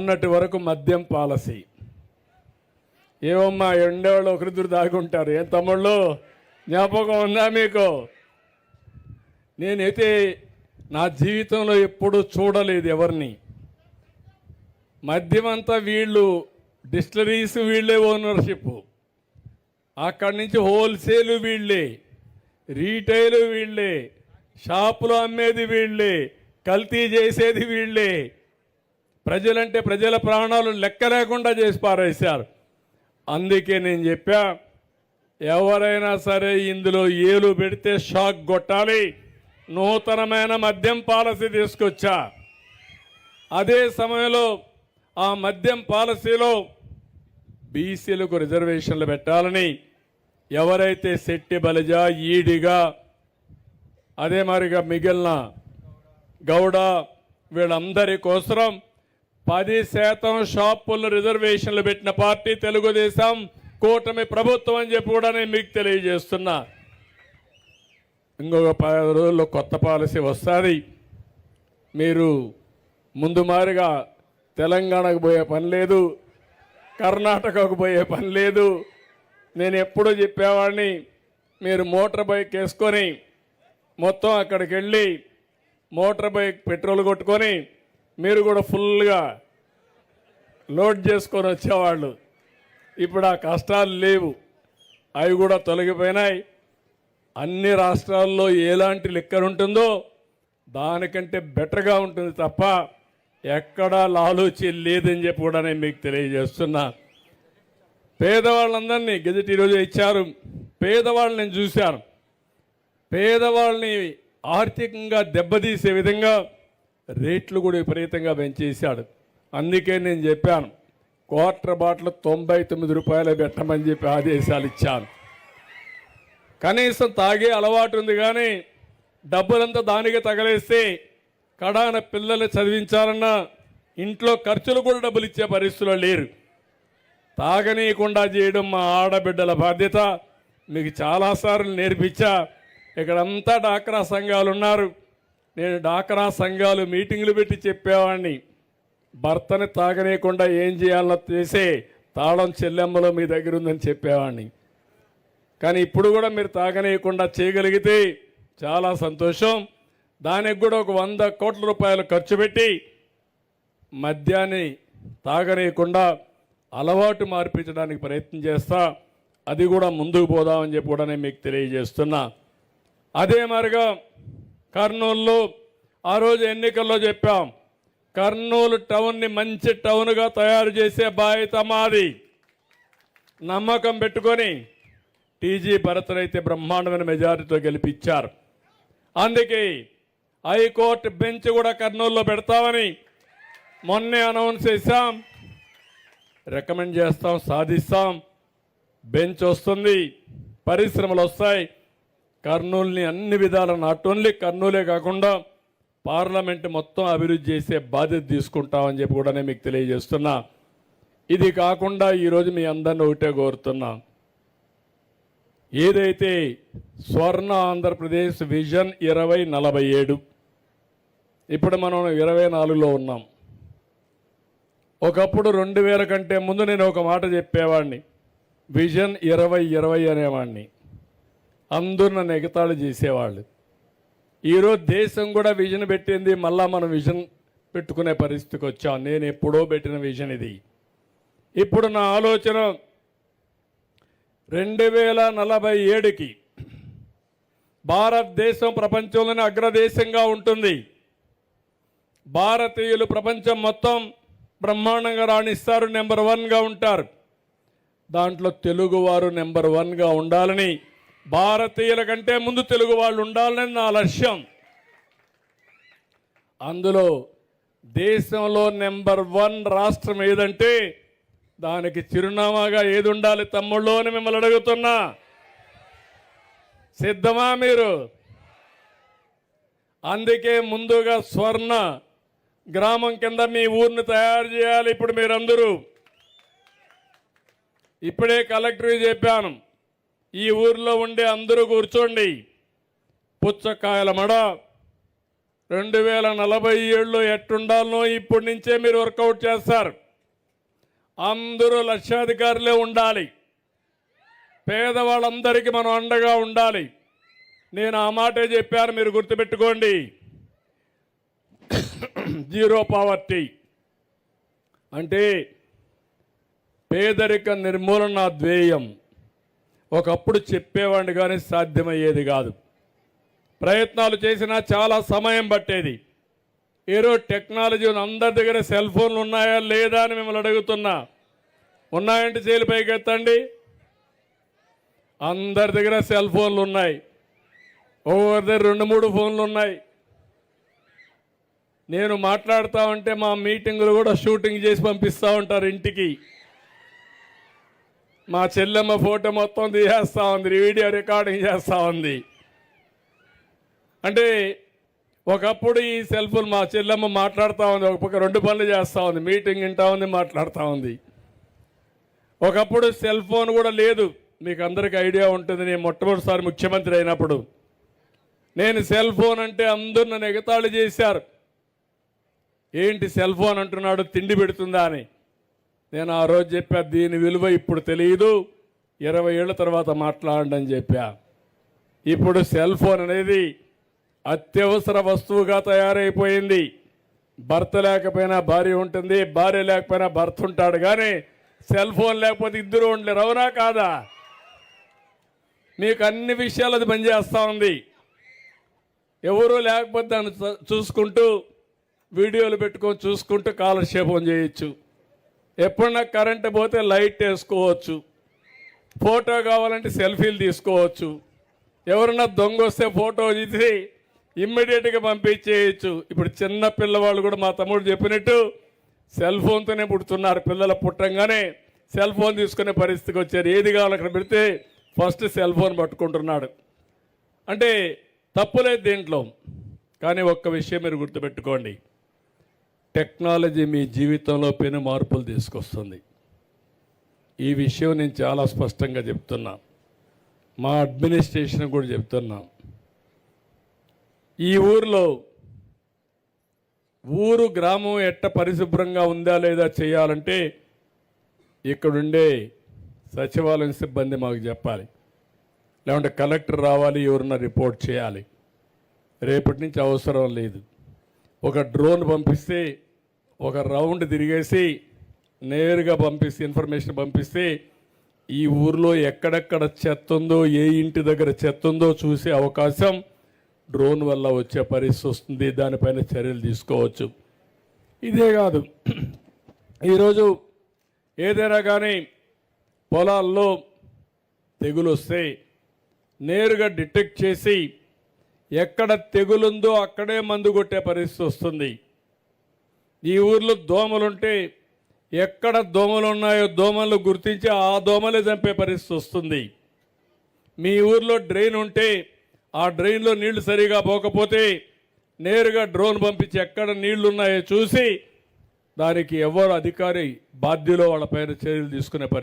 అన్నటి వరకు మద్యం పాలసీ. ఏమమ్మా ఎండేవాళ్ళు ఒకరిద్దరు దాగుంటారు. ఏం తమ్ముళ్ళు జ్ఞాపకం ఉందా మీకు? నేనైతే నా జీవితంలో ఎప్పుడూ చూడలేదు ఎవరిని. మద్యం అంతా వీళ్ళు, డిస్టిలరీస్ వీళ్ళే ఓనర్షిప్, అక్కడి నుంచి హోల్సేల్ వీళ్ళే, రీటైల్ వీళ్ళే, షాపులో అమ్మేది వీళ్ళే, కల్తీ చేసేది వీళ్ళే. ప్రజలంటే ప్రజల ప్రాణాలు లెక్క లేకుండా చేసి పారేశారు. అందుకే నేను చెప్పా, ఎవరైనా సరే ఇందులో ఏలు పెడితే షాక్ కొట్టాలి. నూతనమైన మద్యం పాలసీ తీసుకొచ్చా. అదే సమయంలో ఆ మద్యం పాలసీలో బీసీలకు రిజర్వేషన్లు పెట్టాలని, ఎవరైతే శెట్టి బలిజ, ఈడిగా, అదే మరిగా మిగిలిన గౌడ వీళ్ళందరి కోసం 10% షాపుల్లో రిజర్వేషన్లు పెట్టిన పార్టీ తెలుగుదేశం కూటమి ప్రభుత్వం అని చెప్పి కూడా నేను మీకు తెలియజేస్తున్నా. ఇంకొక 10 రోజుల్లో కొత్త పాలసీ వస్తుంది. మీరు ముందు మారిగా తెలంగాణకు పోయే పని లేదు, కర్ణాటకకు పోయే పని లేదు. నేను ఎప్పుడూ చెప్పేవాడిని, మీరు మోటార్ బైక్ వేసుకొని మొత్తం అక్కడికి వెళ్ళి మోటార్ బైక్ పెట్రోల్ కొట్టుకొని మీరు కూడా ఫుల్గా లోడ్ చేసుకొని వచ్చేవాళ్ళు. ఇప్పుడు ఆ కష్టాలు లేవు, అవి కూడా తొలగిపోయినాయి. అన్ని రాష్ట్రాల్లో ఎలాంటి లిక్కర్ ఉంటుందో దానికంటే బెటర్గా ఉంటుంది తప్ప ఎక్కడా లాలూచి లేదని చెప్పి కూడా నేను మీకు తెలియజేస్తున్నా. పేదవాళ్ళందరినీ గెజెట్ ఈరోజు ఇచ్చారు. పేదవాళ్ళని నేను చూశాను. పేదవాళ్ళని ఆర్థికంగా దెబ్బతీసే విధంగా రేట్లు కూడా విపరీతంగా పెంచేశాడు. అందుకే నేను చెప్పాను, క్వార్టర్ బాటిల్ 99 రూపాయలు పెట్టమని చెప్పి ఆదేశాలు ఇచ్చాను. కనీసం తాగే అలవాటు ఉంది, కానీ డబ్బులంతా దానికి తగలేస్తే కడాన పిల్లలు చదివించాలన్నా ఇంట్లో ఖర్చులు కూడా డబ్బులు ఇచ్చే పరిస్థితుల్లో లేరు. తాగనీయకుండా చేయడం మా ఆడబిడ్డల బాధ్యత. మీకు చాలాసార్లు నేర్పించా. ఇక్కడంతా డాక్రా సంఘాలు ఉన్నారు. నేను డాక్రా సంఘాలు మీటింగులు పెట్టి చెప్పేవాడిని, భర్తని తాగనీయకుండా ఏం చేయాలో చేసే తాళం చెల్లెమ్మలో మీ దగ్గర ఉందని చెప్పేవాడిని. కానీ ఇప్పుడు కూడా మీరు తాగనీయకుండా చేయగలిగితే చాలా సంతోషం. దానికి కూడా ఒక 100 కోట్ల రూపాయలు ఖర్చు పెట్టి మద్యాన్ని తాగనీయకుండా అలవాటు మార్పించడానికి ప్రయత్నం చేస్తా. అది కూడా ముందుకు పోదామని చెప్పి కూడా నేను మీకు తెలియజేస్తున్నా. అదే మరిగా కర్నూలులో ఆ రోజు ఎన్నికల్లో చెప్పాం, కర్నూలు టౌన్ని మంచి టౌన్గా తయారు చేసే బాధ్యత మాది. నమ్మకం పెట్టుకొని టీజీ భరత్నైతే బ్రహ్మాండమైన మెజారిటీతో గెలిపించారు. అందుకే హైకోర్టు బెంచ్ కూడా కర్నూలులో పెడతామని మొన్నే అనౌన్స్ చేశాం. రికమెండ్ చేస్తాం, సాధిస్తాం. బెంచ్ వస్తుంది, పరిశ్రమలు వస్తాయి. కర్నూలుని అన్ని విధాల, నాట్ ఓన్లీ కర్నూలే కాకుండా పార్లమెంట్ మొత్తం అభివృద్ధి చేసే బాధ్యత తీసుకుంటామని చెప్పి కూడా నేను మీకు తెలియజేస్తున్నా. ఇది కాకుండా ఈరోజు మీ అందరిని ఒకటే కోరుతున్నా, ఏదైతే స్వర్ణ ఆంధ్రప్రదేశ్ విజన్ 2047, ఇప్పుడు మనం 24లో ఉన్నాం. ఒకప్పుడు 2000 కంటే ముందు నేను ఒక మాట చెప్పేవాడిని, విజన్ 2020 అనేవాడిని. అందరూ నన్ను ఎగతాళి చేసేవాళ్ళు. ఈరోజు దేశం కూడా విజన్ పెట్టింది, మళ్ళా మనం విజన్ పెట్టుకునే పరిస్థితికి వచ్చాం. నేను ఎప్పుడో పెట్టిన విజన్ ఇది. ఇప్పుడు నా ఆలోచన 2047కి భారతదేశం ప్రపంచంలోనే అగ్రదేశంగా ఉంటుంది. భారతీయులు ప్రపంచం మొత్తం బ్రహ్మాండంగా రాణిస్తారు, నెంబర్ 1గా ఉంటారు. దాంట్లో తెలుగువారు నెంబర్ 1గా ఉండాలని, భారతీయుల కంటే ముందు తెలుగు వాళ్ళు ఉండాలని నా లక్ష్యం. అందులో దేశంలో నెంబర్ 1 రాష్ట్రం ఏదంటే దానికి చిరునామాగా ఏది ఉండాలి తమ్ముళ్ళు అని మిమ్మల్ని అడుగుతున్నా. సిద్ధమా మీరు? అందుకే ముందుగా స్వర్ణ గ్రామం కింద మీ ఊరిని తయారు చేయాలి. ఇప్పుడు మీరందరూ, ఇప్పుడే కలెక్టర్కి చెప్పాను, ఈ ఊరిలో ఉండే అందరూ కూర్చోండి. పుచ్చకాయల మడ, 2047లో ఎట్టుండాలనో ఇప్పటి నుంచే మీరు వర్కౌట్ చేస్తారు. అందరూ లక్షాధికారులే ఉండాలి. పేదవాళ్ళందరికీ మనం అండగా ఉండాలి. నేను ఆ మాటే చెప్పాను, మీరు గుర్తుపెట్టుకోండి. జీరో పావర్టీ అంటే పేదరిక నిర్మూలన నా ధ్యేయం. ఒకప్పుడు చెప్పేవాడిని కానీ సాధ్యమయ్యేది కాదు. ప్రయత్నాలు చేసినా చాలా సమయం పట్టేది. ఈరోజు టెక్నాలజీ అందరి దగ్గర సెల్ ఫోన్లు ఉన్నాయా లేదా అని మిమ్మల్ని అడుగుతున్నా. ఉన్నాయంటే చేలు పైకి ఎత్తండి. అందరి దగ్గర సెల్ ఫోన్లు ఉన్నాయి. ఒక్కొక్కరి దగ్గర 2-3 ఫోన్లు ఉన్నాయి. నేను మాట్లాడుతూ ఉంటే మా మీటింగులు కూడా షూటింగ్ చేసి పంపిస్తూ ఉంటారు ఇంటికి. మా చెల్లెమ్మ ఫోటో మొత్తం తీసేస్తూ ఉంది, వీడియో రికార్డింగ్ చేస్తూ ఉంది. అంటే ఒకప్పుడు ఈ సెల్ ఫోన్ మా చెల్లెమ్మ మాట్లాడుతూ ఉంది, ఒక పక్క 2 పనులు చేస్తూ ఉంది, మీటింగ్ వింటా ఉంది, మాట్లాడుతూ ఉంది. ఒకప్పుడు సెల్ ఫోన్ కూడా లేదు. మీకు అందరికీ ఐడియా ఉంటుంది. నేను మొట్టమొదటిసారి ముఖ్యమంత్రి అయినప్పుడు నేను సెల్ ఫోన్ అంటే అందరూ నన్ను ఎగతాళి చేశారు. ఏంటి సెల్ ఫోన్ అంటున్నాడు, తిండి పెడుతుందా అని. నేను ఆ రోజు చెప్పా, దీని విలువ ఇప్పుడు తెలియదు, 20 ఏళ్ల తర్వాత మాట్లాడండి అని చెప్పా. ఇప్పుడు సెల్ ఫోన్ అనేది అత్యవసర వస్తువుగా తయారైపోయింది. భర్త లేకపోయినా భార్య ఉంటుంది, భార్య లేకపోయినా భర్త ఉంటాడు, కానీ సెల్ ఫోన్ లేకపోతే ఇద్దరు ఉండలేరు. అవునా కాదా? మీకు అన్ని విషయాలు అది పనిచేస్తూ ఉంది. ఎవరూ లేకపోతే దాన్ని చూసుకుంటూ వీడియోలు పెట్టుకొని చూసుకుంటూ కాలక్షేపం చేయొచ్చు. ఎప్పుడన్నా కరెంటు పోతే లైట్ వేసుకోవచ్చు. ఫోటో కావాలంటే సెల్ఫీలు తీసుకోవచ్చు. ఎవరన్నా దొంగ వస్తే ఫోటో తీసి ఇమ్మీడియట్గా పంపించేయచ్చు. ఇప్పుడు చిన్న పిల్లవాళ్ళు కూడా మా తమ్ముడు చెప్పినట్టు సెల్ ఫోన్తోనే పుడుతున్నారు. పిల్లలు పుట్టంగానే సెల్ ఫోన్ తీసుకునే పరిస్థితికి వచ్చారు. ఏది కావాలి అక్కడ పెడితే ఫస్ట్ సెల్ ఫోన్ పట్టుకుంటున్నాడు. అంటే తప్పులేదు దీంట్లో. కానీ ఒక్క విషయం మీరు గుర్తుపెట్టుకోండి, టెక్నాలజీ మీ జీవితంలో పెను మార్పులు తీసుకొస్తుంది. ఈ విషయం నేను చాలా స్పష్టంగా చెప్తున్నా, మా అడ్మినిస్ట్రేషన్ కూడా చెప్తున్నా. ఈ ఊరు గ్రామం ఎట్ట పరిశుభ్రంగా ఉందా లేదా చేయాలంటే ఇక్కడుండే సచివాలయం సిబ్బంది మాకు చెప్పాలి, లేకుంటే కలెక్టర్ రావాలి, ఎవరన్నా రిపోర్ట్ చేయాలి. రేపటి నుంచి అవసరం లేదు. ఒక డ్రోన్ పంపిస్తే ఒక రౌండ్ తిరిగేసి నేరుగా పంపిస్తే ఇన్ఫర్మేషన్ పంపిస్తే ఈ ఊర్లో ఎక్కడెక్కడ చెత్త ఉందో, ఏ ఇంటి దగ్గర చెత్త ఉందో చూసే అవకాశం డ్రోన్ వల్ల వచ్చే పరిస్థితి వస్తుంది. దానిపైన చర్యలు తీసుకోవచ్చు. ఇదే కాదు, ఈరోజు ఏదైనా కానీ పొలాల్లో తెగులు వస్తే నేరుగా డిటెక్ట్ చేసి ఎక్కడ తెగులుందో అక్కడే మందు కొట్టే పరిస్థితి వస్తుంది. ఈ ఊర్లో దోమలుంటే ఎక్కడ దోమలు ఉన్నాయో దోమలు గుర్తించి ఆ దోమలే చంపే పరిస్థితి వస్తుంది. మీ ఊర్లో డ్రైన్ ఉంటే ఆ డ్రైన్లో నీళ్లు సరిగా పోకపోతే నేరుగా డ్రోన్ పంపించి ఎక్కడ నీళ్లు ఉన్నాయో చూసి దానికి ఎవరు అధికారి బాధ్యులో వాళ్ళపైన చర్యలు తీసుకునే పరిస్థితి